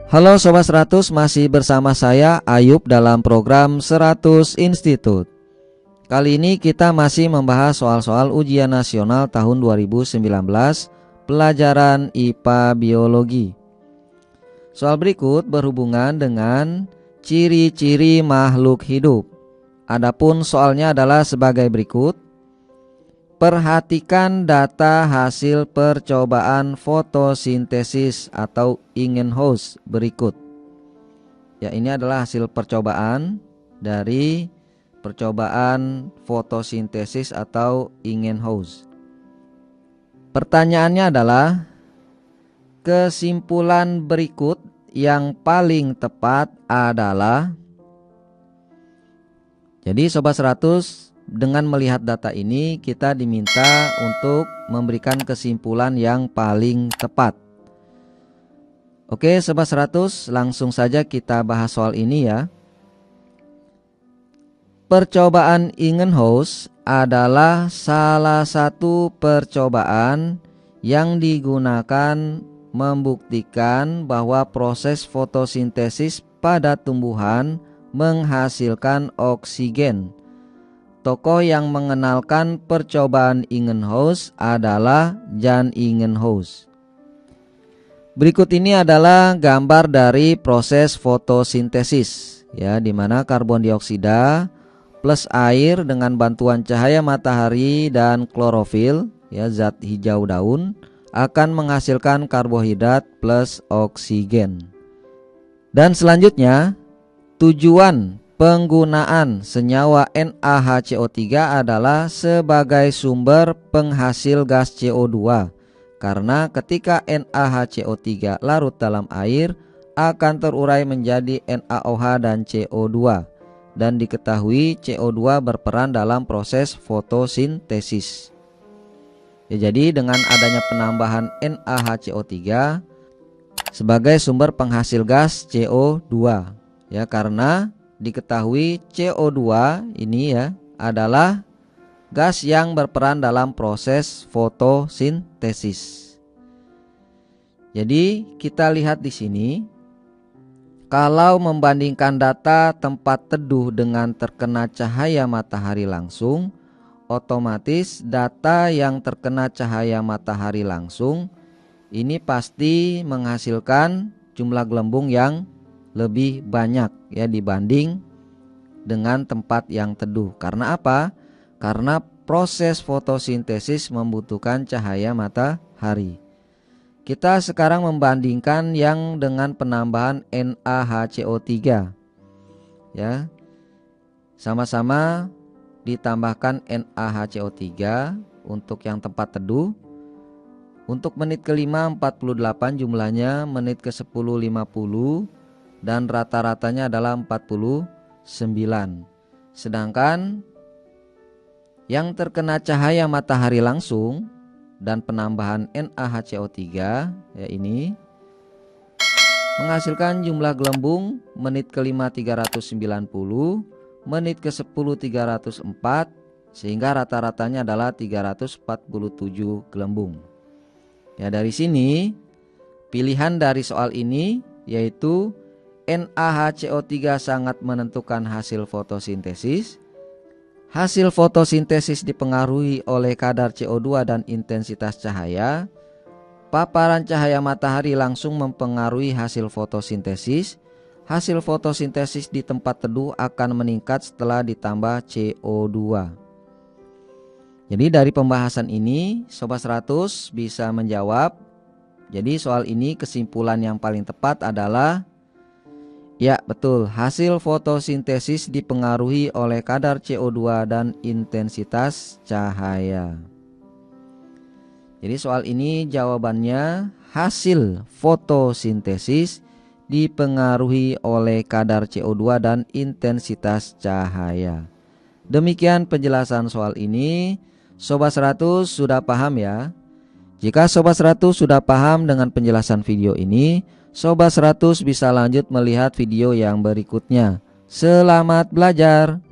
Halo Sobat 100, masih bersama saya Ayub dalam program 100 Institute. Kali ini kita masih membahas soal-soal ujian nasional tahun 2019 pelajaran IPA Biologi. Soal berikut berhubungan dengan ciri-ciri makhluk hidup. Adapun soalnya adalah sebagai berikut. Perhatikan data hasil percobaan fotosintesis atau Ingenhousz berikut. Ya, ini adalah hasil percobaan dari percobaan fotosintesis atau Ingenhousz. Pertanyaannya adalah kesimpulan berikut yang paling tepat adalah. Jadi Sobat 100, dengan melihat data ini kita diminta untuk memberikan kesimpulan yang paling tepat. Oke Sobat 100, langsung saja kita bahas soal ini ya. Percobaan Ingenhousz adalah salah satu percobaan yang digunakan membuktikan bahwa proses fotosintesis pada tumbuhan menghasilkan oksigen. Tokoh yang mengenalkan percobaan Ingenhousz adalah Jan Ingenhousz. Berikut ini adalah gambar dari proses fotosintesis, ya, di mana karbon dioksida plus air dengan bantuan cahaya matahari dan klorofil, ya, zat hijau daun, akan menghasilkan karbohidrat plus oksigen. Dan selanjutnya, tujuan penggunaan senyawa NaHCO3 adalah sebagai sumber penghasil gas CO2, karena ketika NaHCO3 larut dalam air akan terurai menjadi NaOH dan CO2, dan diketahui CO2 berperan dalam proses fotosintesis. Ya, jadi dengan adanya penambahan NaHCO3 sebagai sumber penghasil gas CO2, ya, karena diketahui CO2 ini ya adalah gas yang berperan dalam proses fotosintesis. Jadi kita lihat di sini, kalau membandingkan data tempat teduh dengan terkena cahaya matahari langsung, otomatis data yang terkena cahaya matahari langsung ini pasti menghasilkan jumlah gelembung yang lebih banyak, ya, dibanding dengan tempat yang teduh. Karena apa? Karena proses fotosintesis membutuhkan cahaya matahari. Kita sekarang membandingkan yang dengan penambahan NaHCO3. Ya. Sama-sama ditambahkan NaHCO3 untuk yang tempat teduh. Untuk menit ke-5 48 jumlahnya, menit ke-10 50. Dan rata-ratanya adalah 49. Sedangkan yang terkena cahaya matahari langsung dan penambahan NaHCO3, ya, ini menghasilkan jumlah gelembung menit ke-5 390, menit ke-10 304, sehingga rata-ratanya adalah 347 gelembung. Ya, dari sini pilihan dari soal ini yaitu NaHCO3 sangat menentukan hasil fotosintesis. Hasil fotosintesis dipengaruhi oleh kadar CO2 dan intensitas cahaya. Paparan cahaya matahari langsung mempengaruhi hasil fotosintesis. Hasil fotosintesis di tempat teduh akan meningkat setelah ditambah CO2. Jadi dari pembahasan ini Sobat 100 bisa menjawab. Jadi soal ini kesimpulan yang paling tepat adalah, ya, betul, hasil fotosintesis dipengaruhi oleh kadar CO2 dan intensitas cahaya. Jadi soal ini jawabannya hasil fotosintesis dipengaruhi oleh kadar CO2 dan intensitas cahaya. Demikian penjelasan soal ini. Sobat 100 sudah paham ya? Jika Sobat 100 sudah paham dengan penjelasan video ini, Sobat 100 bisa lanjut melihat video yang berikutnya. Selamat belajar.